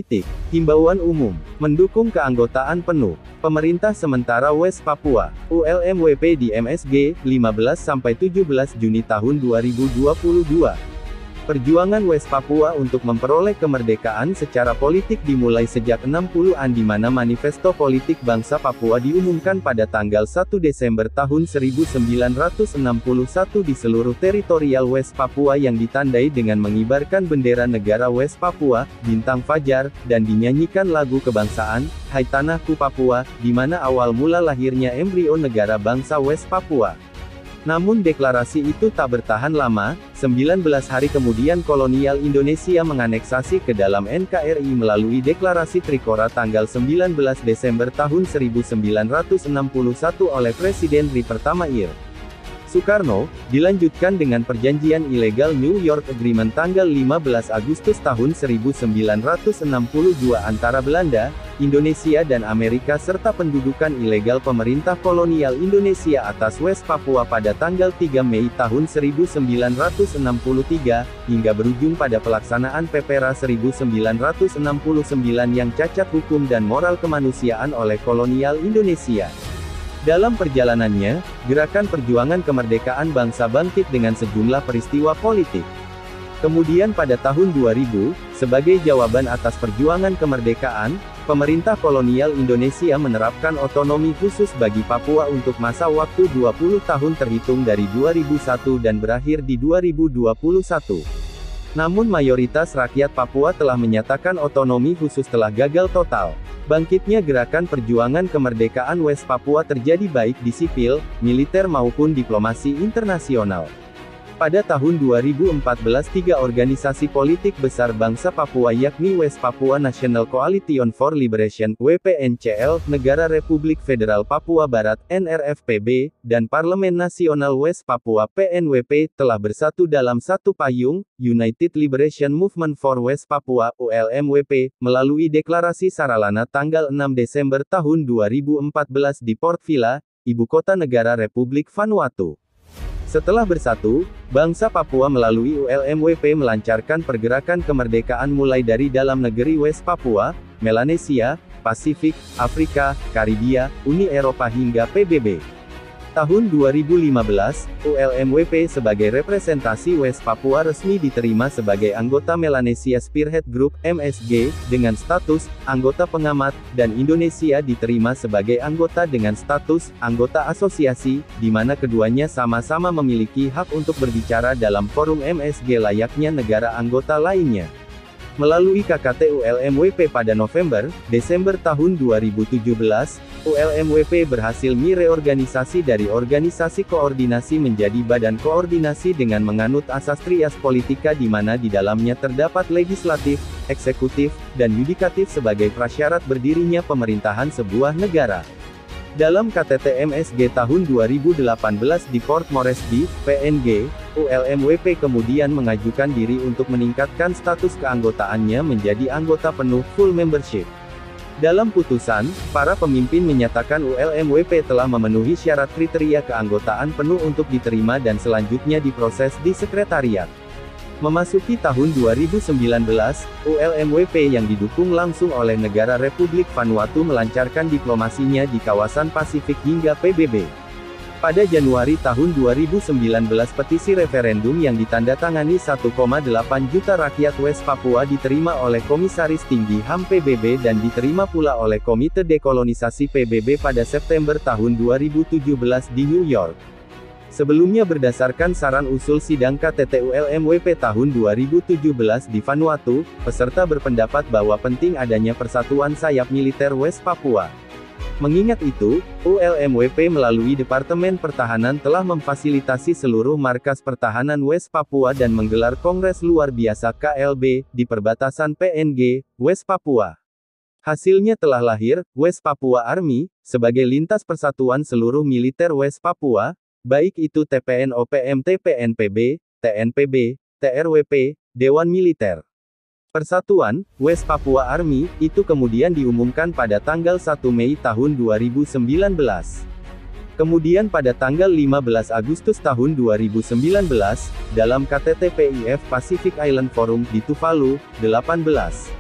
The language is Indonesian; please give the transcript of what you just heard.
Politik. Himbauan umum. Mendukung keanggotaan penuh. Pemerintah sementara West Papua, ULMWP di MSG, 15-17 Juni tahun 2022. Perjuangan West Papua untuk memperoleh kemerdekaan secara politik dimulai sejak 60-an di mana Manifesto Politik Bangsa Papua diumumkan pada tanggal 1 Desember tahun 1961 di seluruh teritorial West Papua yang ditandai dengan mengibarkan bendera negara West Papua, bintang fajar, dan dinyanyikan lagu kebangsaan, Hai Tanahku Papua, di mana awal mula lahirnya embrio negara bangsa West Papua. Namun deklarasi itu tak bertahan lama, 19 hari kemudian kolonial Indonesia menganeksasi ke dalam NKRI melalui deklarasi Trikora tanggal 19 Desember tahun 1961 oleh Presiden RI pertama Ir. Soekarno, dilanjutkan dengan perjanjian ilegal New York Agreement tanggal 15 Agustus tahun 1962 antara Belanda, Indonesia dan Amerika serta pendudukan ilegal pemerintah kolonial Indonesia atas West Papua pada tanggal 3 Mei tahun 1963, hingga berujung pada pelaksanaan PPRA 1969 yang cacat hukum dan moral kemanusiaan oleh kolonial Indonesia. Dalam perjalanannya, gerakan perjuangan kemerdekaan bangsa bangkit dengan sejumlah peristiwa politik. Kemudian pada tahun 2000, sebagai jawaban atas perjuangan kemerdekaan, pemerintah kolonial Indonesia menerapkan otonomi khusus bagi Papua untuk masa waktu 20 tahun terhitung dari 2001 dan berakhir di 2021. Namun mayoritas rakyat Papua telah menyatakan otonomi khusus telah gagal total. Bangkitnya gerakan perjuangan kemerdekaan West Papua terjadi baik di sipil, militer maupun diplomasi internasional. Pada tahun 2014 tiga organisasi politik besar bangsa Papua yakni West Papua National Coalition for Liberation (WPNCL), Negara Republik Federal Papua Barat (NRFPB), dan Parlemen Nasional West Papua (PNWP) telah bersatu dalam satu payung, United Liberation Movement for West Papua (ULMWP), melalui deklarasi Saralana tanggal 6 Desember tahun 2014 di Port Vila, ibu kota negara Republik Vanuatu. Setelah bersatu, bangsa Papua melalui ULMWP melancarkan pergerakan kemerdekaan mulai dari dalam negeri West Papua, Melanesia, Pasifik, Afrika, Karibia, Uni Eropa hingga PBB. Tahun 2015, ULMWP sebagai representasi West Papua resmi diterima sebagai anggota Melanesia Spearhead Group (MSG) dengan status anggota pengamat, dan Indonesia diterima sebagai anggota dengan status anggota asosiasi, di mana keduanya sama-sama memiliki hak untuk berbicara dalam forum MSG layaknya negara anggota lainnya. Melalui KKT ULMWP pada November-Desember tahun 2017, ULMWP berhasil mereorganisasi dari organisasi koordinasi menjadi badan koordinasi dengan menganut asas trias politika di mana di dalamnya terdapat legislatif, eksekutif, dan yudikatif sebagai prasyarat berdirinya pemerintahan sebuah negara. Dalam KTT MSG tahun 2018 di Port Moresby, PNG, ULMWP kemudian mengajukan diri untuk meningkatkan status keanggotaannya menjadi anggota penuh (full membership). Dalam putusan, para pemimpin menyatakan ULMWP telah memenuhi syarat kriteria keanggotaan penuh untuk diterima dan selanjutnya diproses di sekretariat. Memasuki tahun 2019, ULMWP yang didukung langsung oleh negara Republik Vanuatu melancarkan diplomasinya di kawasan Pasifik hingga PBB. Pada Januari tahun 2019 petisi referendum yang ditandatangani 1,8 juta rakyat West Papua diterima oleh Komisaris Tinggi HAM PBB dan diterima pula oleh Komite Dekolonisasi PBB pada September tahun 2017 di New York. Sebelumnya berdasarkan saran usul sidang KTT ULMWP tahun 2017 di Vanuatu, peserta berpendapat bahwa penting adanya persatuan sayap militer West Papua. Mengingat itu, ULMWP melalui Departemen Pertahanan telah memfasilitasi seluruh markas pertahanan West Papua dan menggelar Kongres Luar Biasa KLB, di perbatasan PNG, West Papua. Hasilnya telah lahir, West Papua Army, sebagai lintas persatuan seluruh militer West Papua, baik itu TPNO PMT PNPB, TNPB, TRWP, Dewan Militer. Persatuan, West Papua Army, itu kemudian diumumkan pada tanggal 1 Mei tahun 2019. Kemudian pada tanggal 15 Agustus tahun 2019, dalam KTT PIF Pacific Island Forum di Tuvalu, 18.